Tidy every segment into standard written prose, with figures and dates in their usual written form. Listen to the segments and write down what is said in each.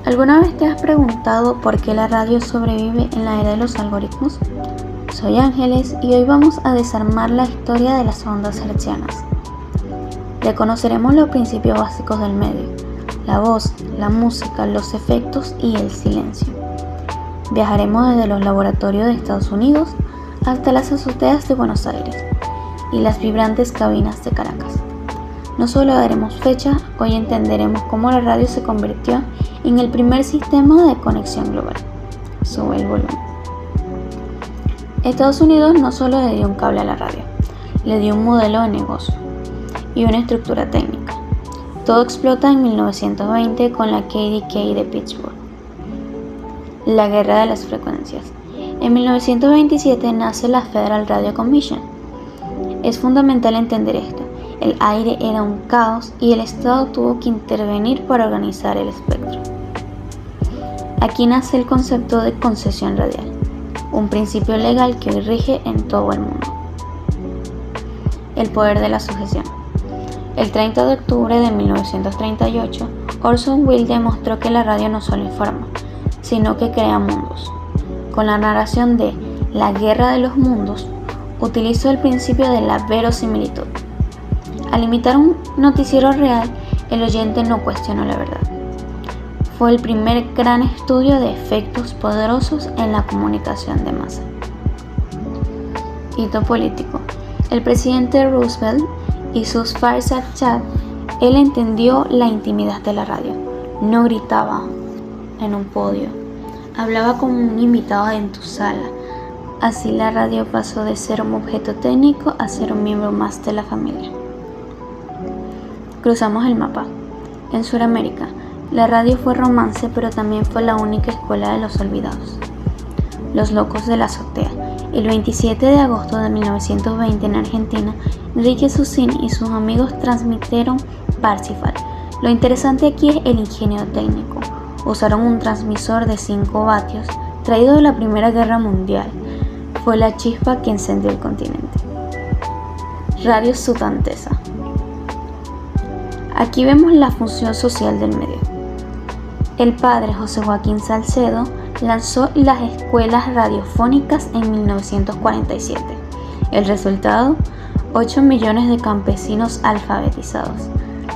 ¿Alguna vez te has preguntado por qué la radio sobrevive en la era de los algoritmos? Soy Ángeles y hoy vamos a desarmar la historia de las ondas hertzianas. Reconoceremos los principios básicos del medio: la voz, la música, los efectos y el silencio. Viajaremos desde los laboratorios de Estados Unidos hasta las azoteas de Buenos Aires y las vibrantes cabinas de Caracas. No solo daremos fecha, hoy entenderemos cómo la radio se convirtió en el primer sistema de conexión global. Sube el volumen. Estados Unidos no solo le dio un cable a la radio, le dio un modelo de negocio y una estructura técnica. Todo explota en 1920 con la KDKA de Pittsburgh, la guerra de las frecuencias. En 1927 nace la Federal Radio Commission. Es fundamental entender esto. El aire era un caos y el Estado tuvo que intervenir para organizar el espectro. Aquí nace el concepto de concesión radial, un principio legal que hoy rige en todo el mundo. El poder de la sujeción. El 30 de octubre de 1938, Orson Welles demostró que la radio no solo informa, sino que crea mundos. Con la narración de La Guerra de los Mundos, utilizó el principio de la verosimilitud. Al imitar un noticiero real, el oyente no cuestionó la verdad. Fue el primer gran estudio de efectos poderosos en la comunicación de masa. Hito político. El presidente Roosevelt y sus fireside chat, él entendió la intimidad de la radio. No gritaba en un podio, hablaba como un invitado en tu sala. Así la radio pasó de ser un objeto técnico a ser un miembro más de la familia. Cruzamos el mapa. En Sudamérica, la radio fue romance, pero también fue la única escuela de los olvidados. Los locos de la azotea. El 27 de agosto de 1920 en Argentina, Enrique Susín y sus amigos transmitieron Parsifal. Lo interesante aquí es el ingenio técnico. Usaron un transmisor de 5 vatios traído de la Primera Guerra Mundial. Fue la chispa que encendió el continente. Radio Sudantesa. Aquí vemos la función social del medio. El padre José Joaquín Salcedo lanzó las escuelas radiofónicas en 1947. El resultado, 8 millones de campesinos alfabetizados.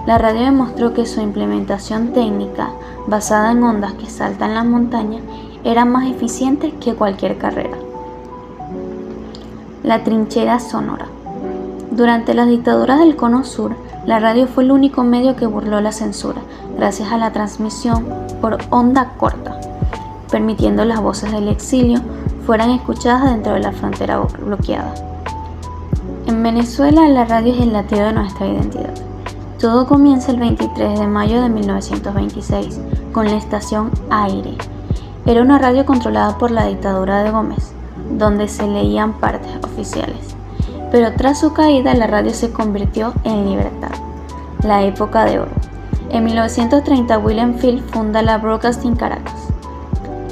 La radio demostró que su implementación técnica, basada en ondas que saltan las montañas, era más eficiente que cualquier carrera. La trinchera sonora. Durante las dictaduras del Cono Sur, la radio fue el único medio que burló la censura, gracias a la transmisión por onda corta, permitiendo las voces del exilio fueran escuchadas dentro de la frontera bloqueada. En Venezuela, la radio es el latido de nuestra identidad. Todo comienza el 23 de mayo de 1926, con la estación Aire. Era una radio controlada por la dictadura de Gómez, donde se leían partes oficiales. Pero tras su caída, la radio se convirtió en libertad, la época de oro. En 1930, William Field funda la Broadcasting Caracas.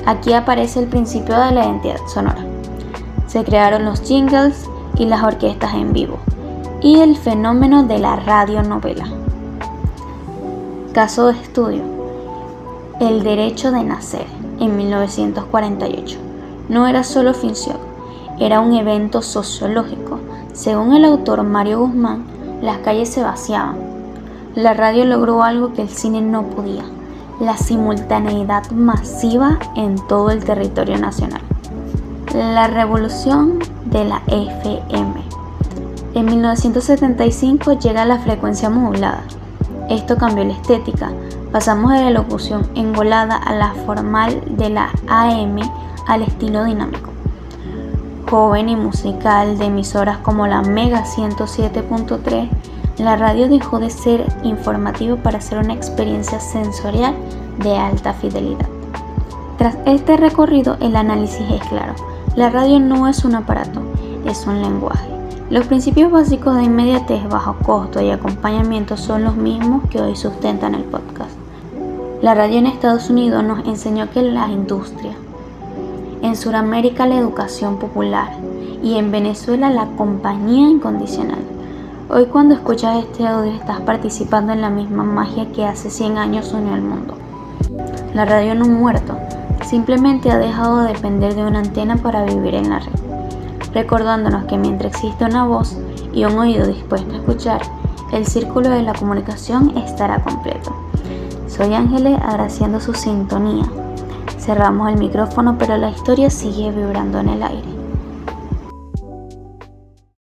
Aquí aparece el principio de la identidad sonora. Se crearon los jingles y las orquestas en vivo, y el fenómeno de la radionovela. Caso de estudio: El derecho de nacer, en 1948. No era solo ficción, era un evento sociológico. Según el autor Mario Guzmán, las calles se vaciaban. La radio logró algo que el cine no podía: la simultaneidad masiva en todo el territorio nacional. La revolución de la FM. En 1975 llega la frecuencia modulada. Esto cambió la estética. Pasamos de la locución engolada a la formal de la AM al estilo dinámico, joven y musical de emisoras como la Mega 107.3. La radio dejó de ser informativa para ser una experiencia sensorial de alta fidelidad. Tras este recorrido, el análisis es claro. La radio no es un aparato, es un lenguaje. Los principios básicos de inmediatez, bajo costo y acompañamiento son los mismos que hoy sustentan el podcast. La radio en Estados Unidos nos enseñó que la industria, en Sudamérica la educación popular y en Venezuela la compañía incondicional. Hoy cuando escuchas este audio estás participando en la misma magia que hace 100 años unió al mundo. La radio no ha muerto, simplemente ha dejado de depender de una antena para vivir en la red, recordándonos que mientras existe una voz y un oído dispuesto a escuchar, el círculo de la comunicación estará completo. Soy Ángeles, agradeciendo su sintonía. Cerramos el micrófono, pero la historia sigue vibrando en el aire.